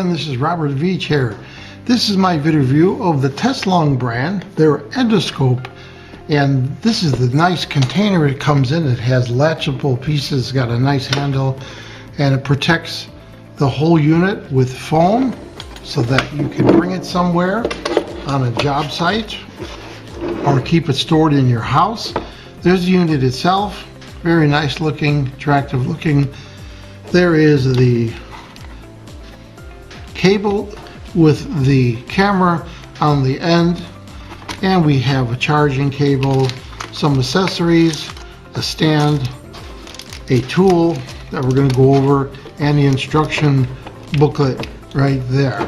again, this is Robert Veach here. This is my video review of the Teslong brand, their endoscope, and this is the nice container it comes in. It has latchable pieces, got a nice handle, and it protects the whole unit with foam so that you can bring it somewhere on a job site or keep it stored in your house. There's the unit itself, very nice looking, attractive looking. There is the cable with the camera on the end, and we have a charging cable, some accessories, a stand, a tool that we're going to go over, and the instruction booklet right there.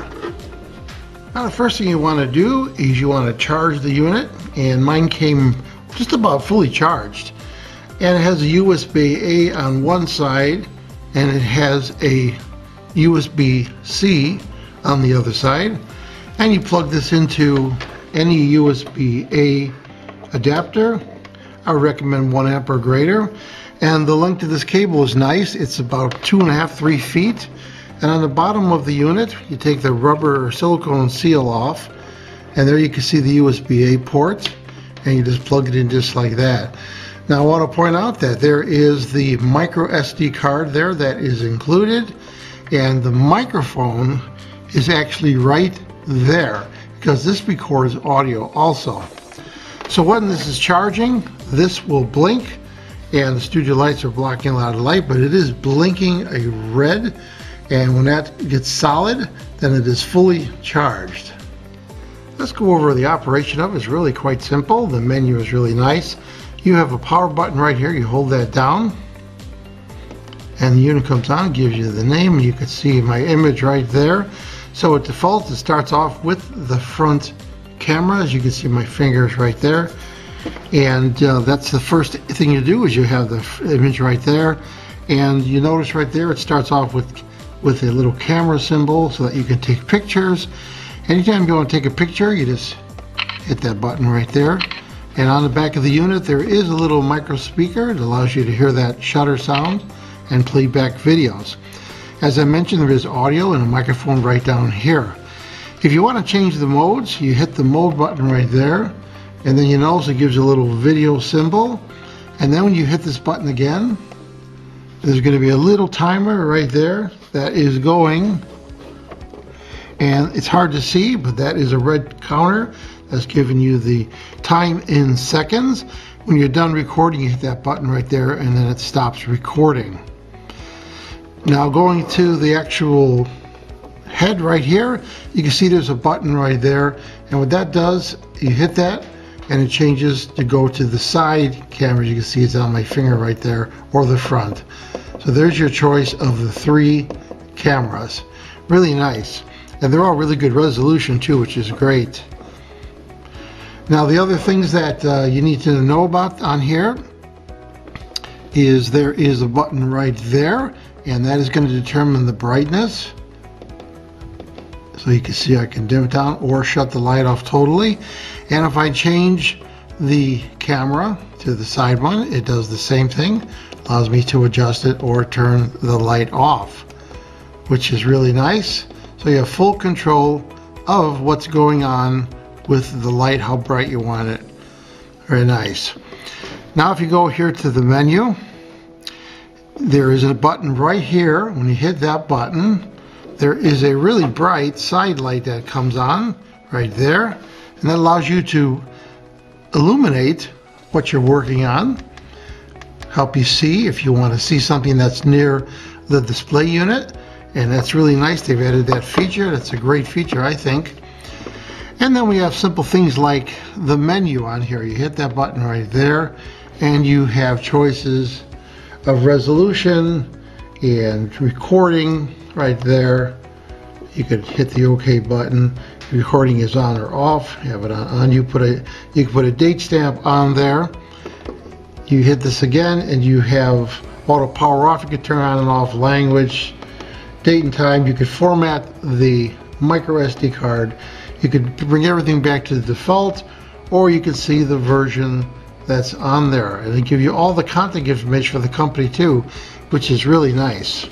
Now the first thing you want to do is you want to charge the unit, and mine came just about fully charged, and it has a USB-A on one side and it has a USB-C on the other side, and you plug this into any USB-A adapter. I recommend 1 amp or greater, and the length of this cable is nice. It's about 2.5–3 feet, and on the bottom of the unit you take the rubber or silicone seal off, and there you can see the USB-A port, and you just plug it in just like that. Now I want to point out that there is the micro SD card there that is included, and the microphone is actually right there because this records audio also. So when this is charging, this will blink, and the studio lights are blocking a lot of light, but it is blinking a red, and when that gets solid, then it is fully charged. Let's go over the operation of it. It's really quite simple. The menu is really nice. You have a power button right here. You hold that down and the unit comes on, gives you the name. You can see my image right there. So at default, it starts off with the front camera. As you can see, my fingers right there, and that's the first thing you do is you have the image right there, and you notice right there it starts off with a little camera symbol so that you can take pictures. Anytime you want to take a picture, you just hit that button right there. And on the back of the unit there is a little micro speaker that allows you to hear that shutter sound and play back videos. As I mentioned, there is audio and a microphone right down here. If you want to change the modes, you hit the mode button right there, and then you notice it gives you a little video symbol, and then when you hit this button again, there's going to be a little timer right there that is going, and it's hard to see, but that is a red counter that's giving you the time in seconds. When you're done recording, you hit that button right there, and then it stops recording. Now going to the actual head right here, you can see there's a button right there, and what that does, you hit that and it changes to go to the side camera. You can see it's on my finger right there, or the front. So there's your choice of the 3 cameras. Really nice, and they're all really good resolution too, which is great. Now the other things that you need to know about on here is there is a button right there, and that is going to determine the brightness. So you can see I can dim it down or shut the light off totally. And if I change the camera to the side one, it does the same thing. Allows me to adjust it or turn the light off, which is really nice. So you have full control of what's going on with the light, how bright you want it. Very nice. Now if you go here to the menu, there is a button right here. When you hit that button, there is a really bright side light that comes on right there, and that allows you to illuminate what you're working on, help you see if you want to see something that's near the display unit, and that's really nice. They've added that feature. That's a great feature, I think. And then we have simple things like the menu on here. You hit that button right there, and you have choices of resolution and recording right there. You could hit the OK button. Recording is on or off. You have it on. You can put a date stamp on there. You hit this again, and you have auto power off. You can turn on and off language, date and time. You could format the micro SD card. You could bring everything back to the default, or you could see the version that's on there, and they give you all the contact information for the company too, which is really nice.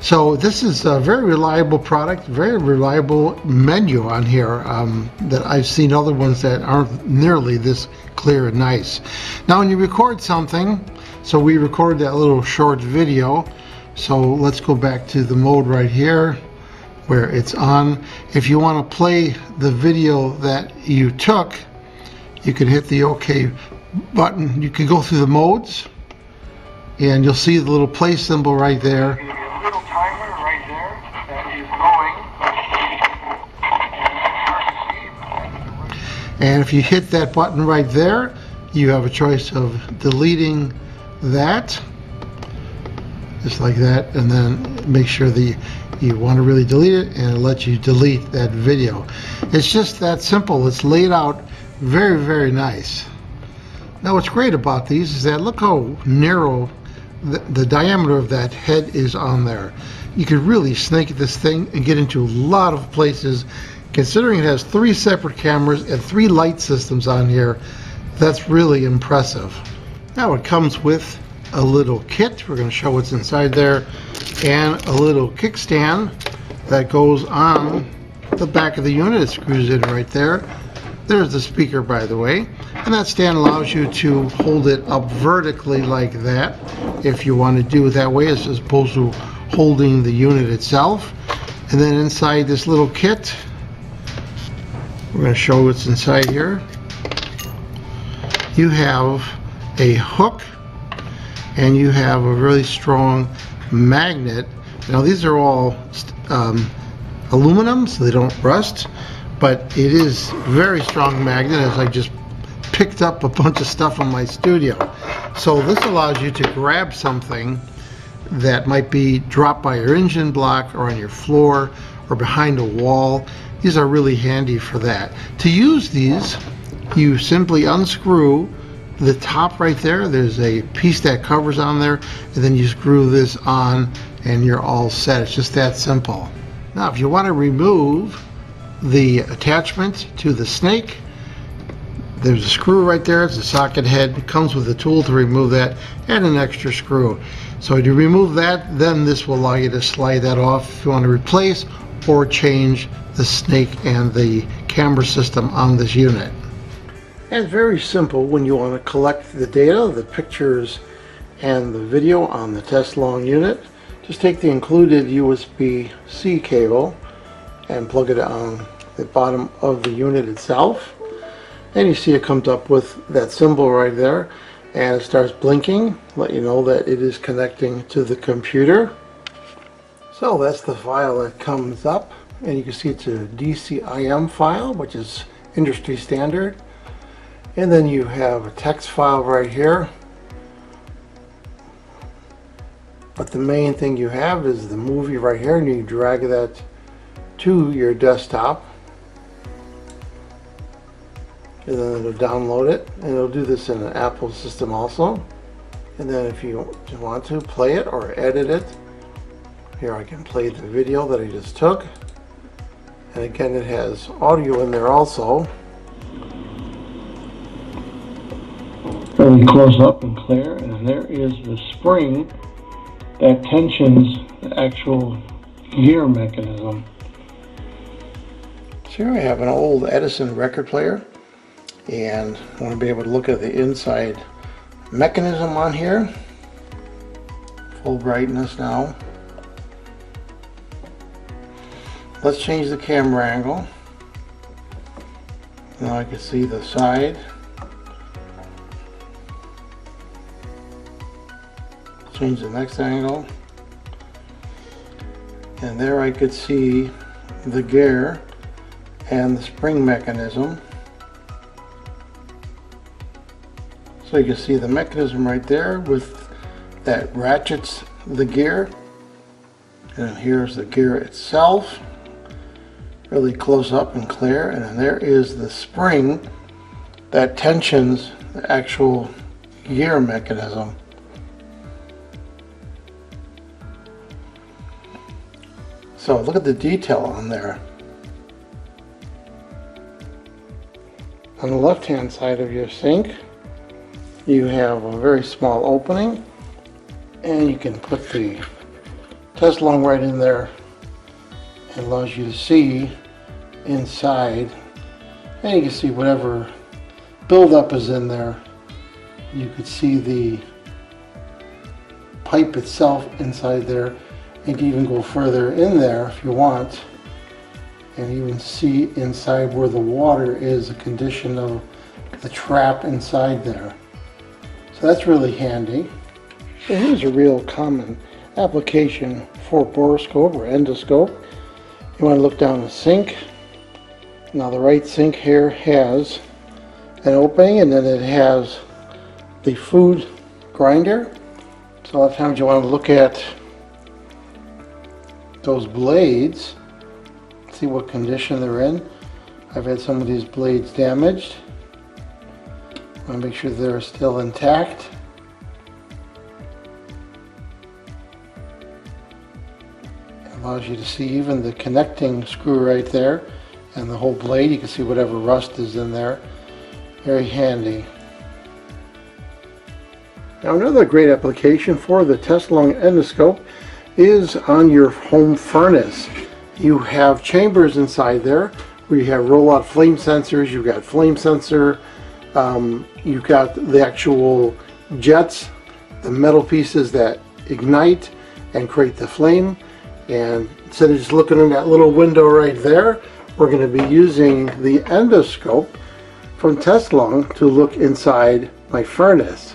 So this is a very reliable product, very reliable menu on here that I've seen other ones that aren't nearly this clear and nice. Now when you record something, so we recorded that little short video, so let's go back to the mode right here where it's on. If you want to play the video that you took, you can hit the OK button. You can go through the modes and you'll see the little play symbol right there. And if you hit that button right there, you have a choice of deleting that, just like that, and then make sure that you want to really delete it, and it'll let you delete that video. It's just that simple. It's laid out very, very nice. Now what's great about these is that look how narrow the diameter of that head is on there. You could really snake this thing and get into a lot of places. Considering it has 3 separate cameras and 3 light systems on here, that's really impressive. Now it comes with a little kit. We're going to show what's inside there, and a little kickstand that goes on the back of the unit. It screws in right there. There's the speaker, by the way, and that stand allows you to hold it up vertically like that if you want to do it that way, as opposed to holding the unit itself. And then inside this little kit, we're going to show what's inside here. You have a hook and you have a really strong magnet. Now these are all aluminum, so they don't rust, but it is very strong magnet, as I just picked up a bunch of stuff in my studio. So this allows you to grab something that might be dropped by your engine block or on your floor or behind a wall. These are really handy for that. To use these, you simply unscrew the top right there. There's a piece that covers on there, and then you screw this on and you're all set. It's just that simple. Now if you want to remove the attachment to the snake, there's a screw right there. It's a socket head. It comes with a tool to remove that and an extra screw. So to remove that, then this will allow you to slide that off if you want to replace or change the snake and the camera system on this unit. And it's very simple when you want to collect the data, the pictures and the video on the Teslong unit. Just take the included USB-C cable and plug it on the bottom of the unit itself, and you see it comes up with that symbol right there, and it starts blinking, let you know that it is connecting to the computer. So that's the file that comes up, and you can see it's a DCIM file, which is industry standard. And then you have a text file right here. But the main thing you have is the movie right here, and you drag that to your desktop. And then it'll download it, and it'll do this in an Apple system also. And then if you want to play it or edit it, here I can play the video that I just took. And again, it has audio in there also. Really close up and clear, and there is the spring that tensions the actual gear mechanism. So here I have an old Edison record player, and I want to be able to look at the inside mechanism on here. Full brightness now. Let's change the camera angle. Now I can see the side. Change the next angle. And there I could see the gear and the spring mechanism. So you can see the mechanism right there with that ratchets the gear. And here's the gear itself, really close up and clear. And then there is the spring that tensions the actual gear mechanism. So look at the detail on there. On the left hand side of your sink, you have a very small opening, and you can put the Teslong right in there. It allows you to see inside, and you can see whatever buildup is in there. You could see the pipe itself inside there. You can even go further in there if you want, and even see inside where the water is, the condition of the trap inside there. So that's really handy. So here's a real common application for borescope or endoscope. You want to look down the sink. Now the right sink here has an opening, and then it has the food grinder. So a lot of times you want to look at those blades, see what condition they're in. I've had some of these blades damaged. I want to make sure they're still intact. It allows you to see even the connecting screw right there and the whole blade. You can see whatever rust is in there. Very handy. Now another great application for the Teslong endoscope is on your home furnace. You have chambers inside there where you have roll-out flame sensors. You've got flame sensor. You've got the actual jets, the metal pieces that ignite and create the flame. And instead of just looking in that little window right there, we're going to be using the endoscope from Teslong to look inside my furnace.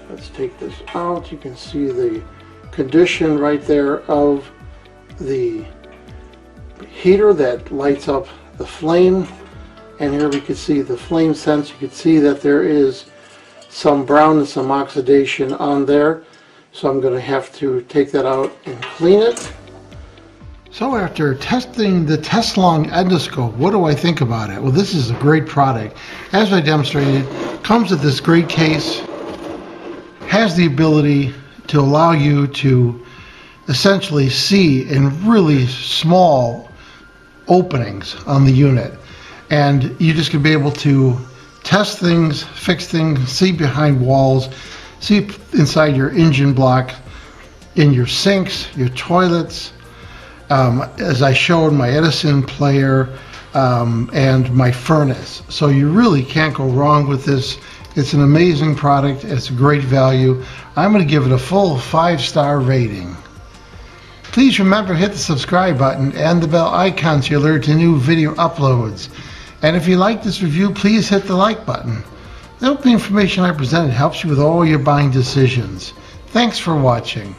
Let's take this out. You can see the condition right there of the heater that lights up the flame. And here we can see the flame sense. You can see that there is some brown and some oxidation on there. So I'm going to have to take that out and clean it. So after testing the Teslong endoscope, what do I think about it? Well, this is a great product. As I demonstrated, it comes with this great case, has the ability to allow you to essentially see in really small openings on the unit. And you just can be able to test things, fix things, see behind walls, see inside your engine block, in your sinks, your toilets, as I showed, my Edison player, and my furnace. So you really can't go wrong with this. It's an amazing product. It's a great value. I'm going to give it a full 5-star rating. Please remember to hit the subscribe button and the bell icon to alert to new video uploads. And if you like this review, please hit the like button. I hope the information I presented helps you with all your buying decisions. Thanks for watching.